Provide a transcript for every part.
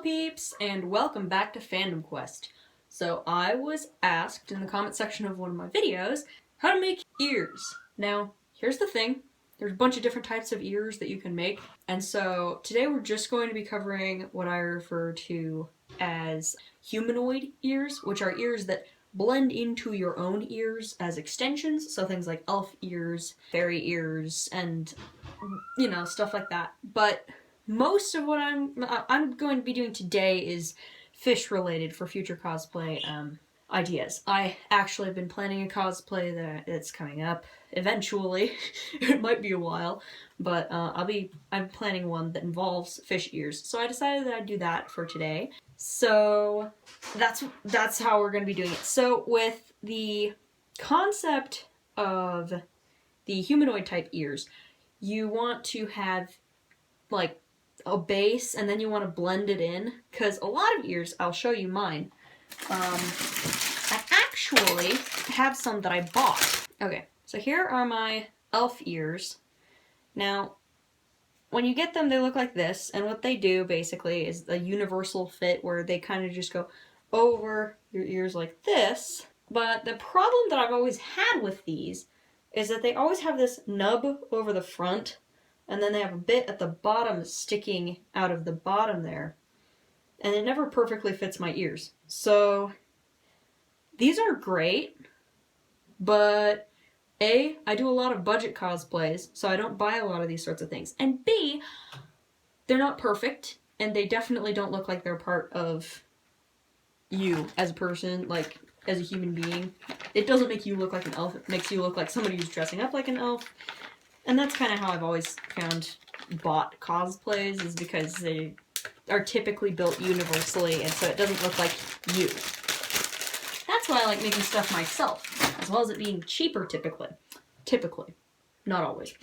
peeps, and welcome back to Fandom Quest. So I was asked in the comment section of one of my videos how to make ears. Now, here's the thing. There's a bunch of different types of ears that you can make. And so today we're just going to be covering what I refer to as humanoid ears, which are ears that blend into your own ears as extensions. So things like elf ears, fairy ears, and stuff like that. But most of what I'm going to be doing today is fish related for future cosplay ideas. I actually have been planning a cosplay that's coming up eventually. It might be a while, but I'm planning one that involves fish ears. So I decided that I'd do that for today. So that's how we're going to be doing it. So with the concept of the humanoid type ears, you want to have like a base and then you want to blend it in, because a lot of ears, I'll show you mine. I actually have some that I bought. Okay, so here are my elf ears. Now, when you get them, they look like this, and what they do basically is a universal fit where they kind of just go over your ears like this. But the problem that I've always had with these is that they always have this nub over the front, and then they have a bit at the bottom sticking out of the bottom there. And it never perfectly fits my ears. So these are great, but A, I do a lot of budget cosplays, so I don't buy a lot of these sorts of things. And B, they're not perfect, and they definitely don't look like they're part of you as a person, like as a human being. It doesn't make you look like an elf, it makes you look like somebody who's dressing up like an elf. And that's kind of how I've always found bought cosplays, is because they are typically built universally, and so it doesn't look like you. That's why I like making stuff myself, as well as it being cheaper typically. Typically. Not always.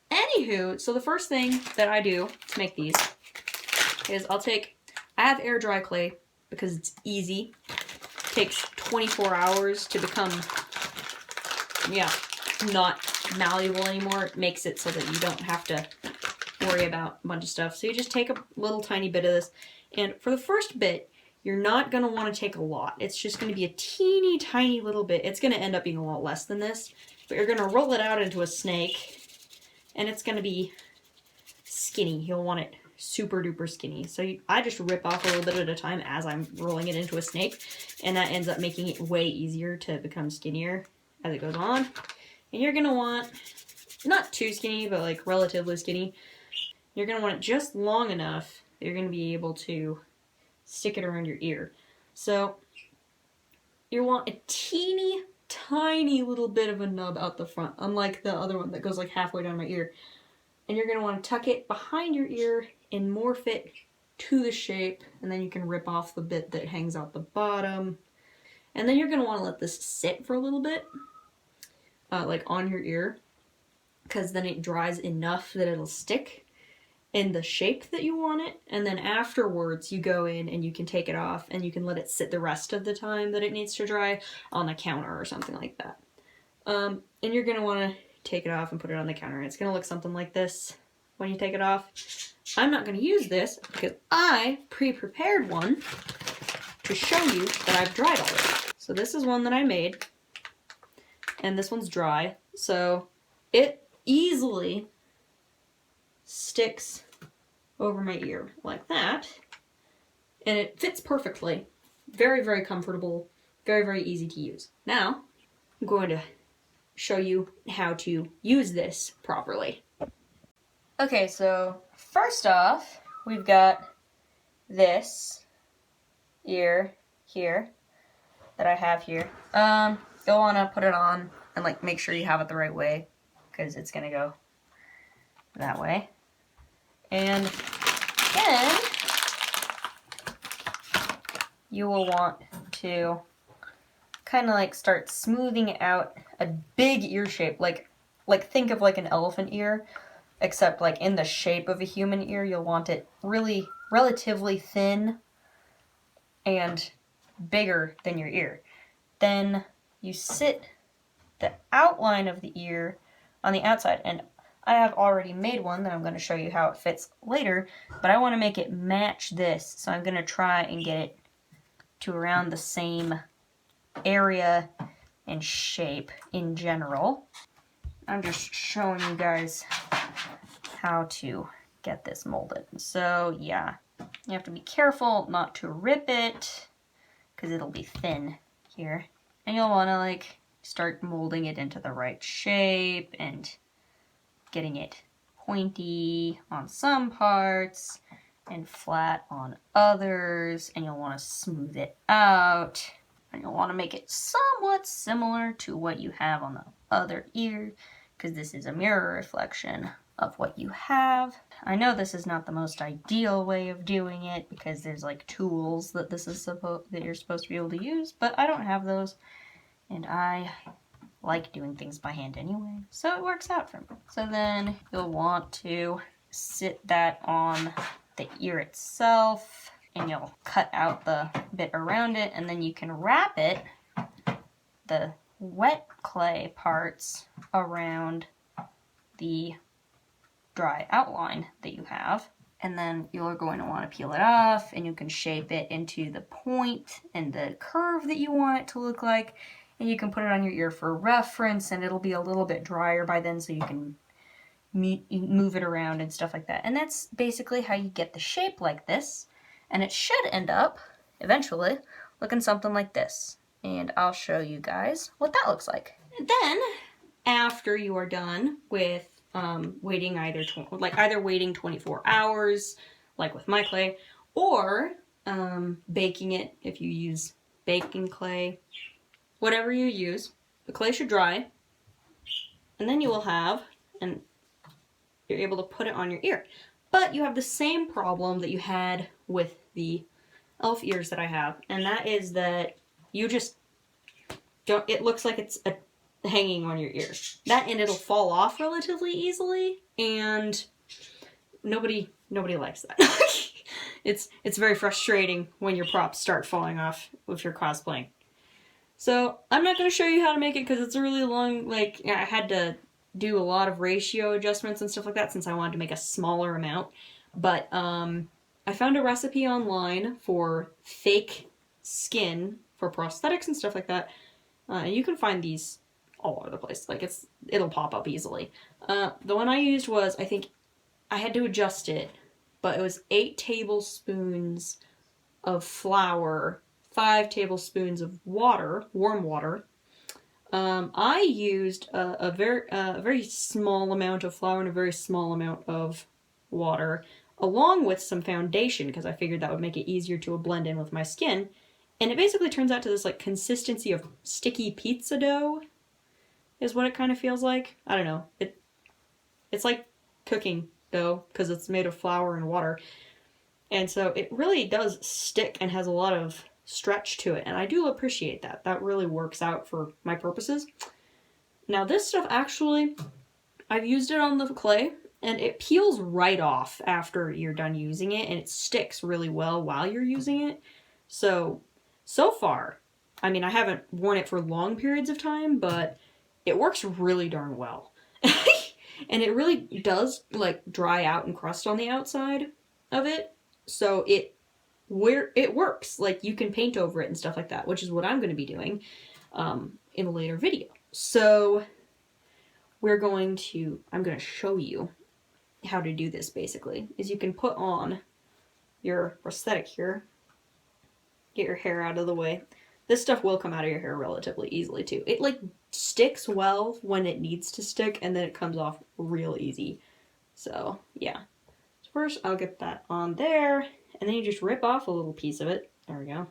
Anywho, so the first thing that I do to make these is I have air dry clay because it's easy. It takes 24 hours to become, not malleable anymore. It makes it so that you don't have to worry about a bunch of stuff. So you just take a little tiny bit of this, and for the first bit, you're not going to want to take a lot. It's just going to be a teeny tiny little bit. It's going to end up being a lot less than this, but you're going to roll it out into a snake, and it's going to be skinny. You'll want it super duper skinny. So I just rip off a little bit at a time as I'm rolling it into a snake, and that ends up making it way easier to become skinnier as it goes on. And you're going to want, not too skinny, but like relatively skinny. You're going to want it just long enough that you're going to be able to stick it around your ear. So you want a teeny tiny little bit of a nub out the front, unlike the other one that goes like halfway down my ear. And you're going to want to tuck it behind your ear and morph it to the shape, and then you can rip off the bit that hangs out the bottom. And then you're going to want to let this sit for a little bit, like on your ear, because then it dries enough that it'll stick in the shape that you want it. And then afterwards you go in and you can take it off, and you can let it sit the rest of the time that it needs to dry on the counter or something like that. And you're going to want to take it off and put it on the counter. It's going to look something like this when you take it off. I'm not going to use this because I pre-prepared one to show you that I've dried already. So this is one that I made, and this one's dry, so it easily sticks over my ear like that, and it fits perfectly. Very, very comfortable, very, very easy to use. Now, I'm going to show you how to use this properly. Okay, so first off, we've got this ear here that I have here. You'll want to put it on and like make sure you have it the right way, because it's gonna go that way. And then you will want to kind of like start smoothing out a big ear shape, like think of like an elephant ear, except like in the shape of a human ear. You'll want it really relatively thin and bigger than your ear. Then you sit the outline of the ear on the outside, and I have already made one that I'm going to show you how it fits later, but I want to make it match this, so I'm going to try and get it to around the same area and shape in general. I'm just showing you guys how to get this molded. So yeah, you have to be careful not to rip it because it'll be thin here. And you'll want to like start molding it into the right shape and getting it pointy on some parts and flat on others, and you'll want to smooth it out, and you'll want to make it somewhat similar to what you have on the other ear, because this is a mirror reflection of what you have. I know this is not the most ideal way of doing it because there's like tools that that you're supposed to be able to use, but I don't have those, and I like doing things by hand anyway, so it works out for me. So then you'll want to sit that on the ear itself, and you'll cut out the bit around it, and then you can wrap it, the wet clay parts, around the dry outline that you have. And then you're going to want to peel it off, and you can shape it into the point and the curve that you want it to look like. And you can put it on your ear for reference, and it'll be a little bit drier by then, so you can move it around and stuff like that. And that's basically how you get the shape like this. And it should end up, eventually, looking something like this. And I'll show you guys what that looks like. And then, after you are done with waiting either waiting 24 hours, like with my clay, or baking it if you use baking clay. Whatever you use, the clay should dry, and then you will have, and you're able to put it on your ear. But you have the same problem that you had with the elf ears that I have, and that is that you just don't, it looks like it's hanging on your ear. And it'll fall off relatively easily, and nobody likes that. It's very frustrating when your props start falling off if you're cosplaying. So I'm not going to show you how to make it because it's a really long, I had to do a lot of ratio adjustments and stuff like that since I wanted to make a smaller amount. But I found a recipe online for fake skin for prosthetics and stuff like that. And you can find these all over the place. It'll pop up easily. The one I used was, I think I had to adjust it, but it was 8 tablespoons of flour, 5 tablespoons of water, warm water. I used a very small amount of flour and a very small amount of water, along with some foundation, because I figured that would make it easier to blend in with my skin. And it basically turns out to this consistency of sticky pizza dough, is what it kind of feels like. I don't know. It's like cooking dough because it's made of flour and water. And so it really does stick and has a lot of stretch to it, and I do appreciate that. That really works out for my purposes. Now this stuff actually, I've used it on the clay, and it peels right off after you're done using it, and it sticks really well while you're using it. So far, I mean, I haven't worn it for long periods of time, but it works really darn well. And it really does dry out and crust on the outside of it, so it works. You can paint over it and stuff like that, which is what I'm going to be doing in a later video. So I'm going to show you how to do this. Basically, is you can put on your prosthetic here, get your hair out of the way. This stuff will come out of your hair relatively easily too. It sticks well when it needs to stick, and then it comes off real easy. So yeah. So first I'll get that on there. And then you just rip off a little piece of it. There we go.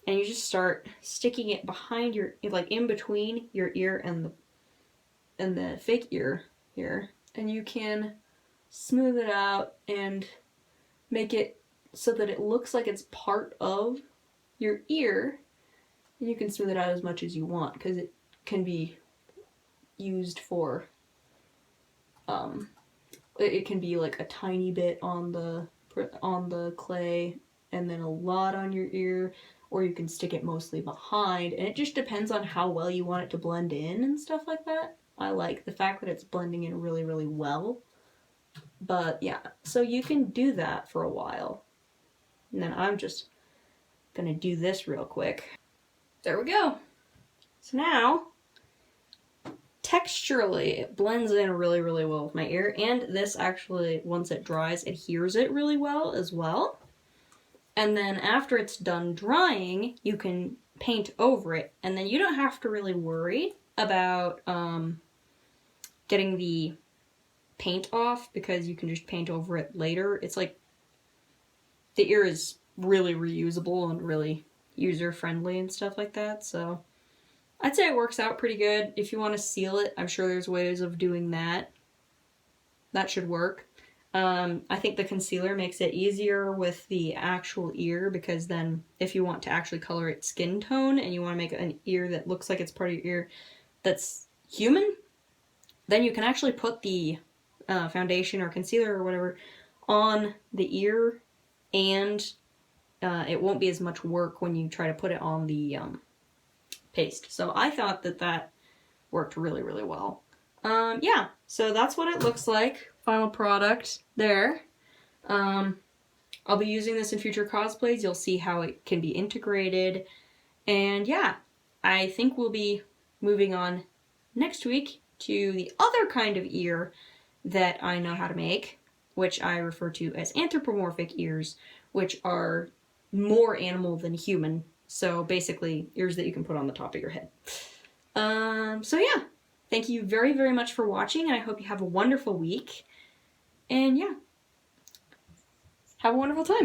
And you just start sticking it behind your, in between your ear and the fake ear here. And you can smooth it out and make it so that it looks like it's part of your ear. And you can smooth it out as much as you want because it can be used for, it can be a tiny bit on the clay and then a lot on your ear, or you can stick it mostly behind, and it just depends on how well you want it to blend in and stuff like that. I like the fact that it's blending in really, really well. But yeah, so you can do that for a while. And then I'm just gonna do this real quick. There we go. So now, texturally, it blends in really, really well with my ear. And this actually, once it dries, adheres it really well as well. And then after it's done drying, you can paint over it. And then you don't have to really worry about getting the paint off because you can just paint over it later. It's like the ear is really reusable and really user-friendly and stuff like that. So I'd say it works out pretty good. If you want to seal it, I'm sure there's ways of doing that. That should work. I think the concealer makes it easier with the actual ear because then if you want to actually color it skin tone and you want to make an ear that looks like it's part of your ear that's human, then you can actually put the foundation or concealer or whatever on the ear, and it won't be as much work when you try to put it on the paste. So I thought that that worked really, really well. Yeah, so that's what it looks like. Final product there. I'll be using this in future cosplays. You'll see how it can be integrated. And yeah, I think we'll be moving on next week to the other kind of ear that I know how to make, which I refer to as anthropomorphic ears, which are more animal than human. So basically, ears that you can put on the top of your head. So yeah, thank you very, very much for watching, and I hope you have a wonderful week. And yeah, have a wonderful time.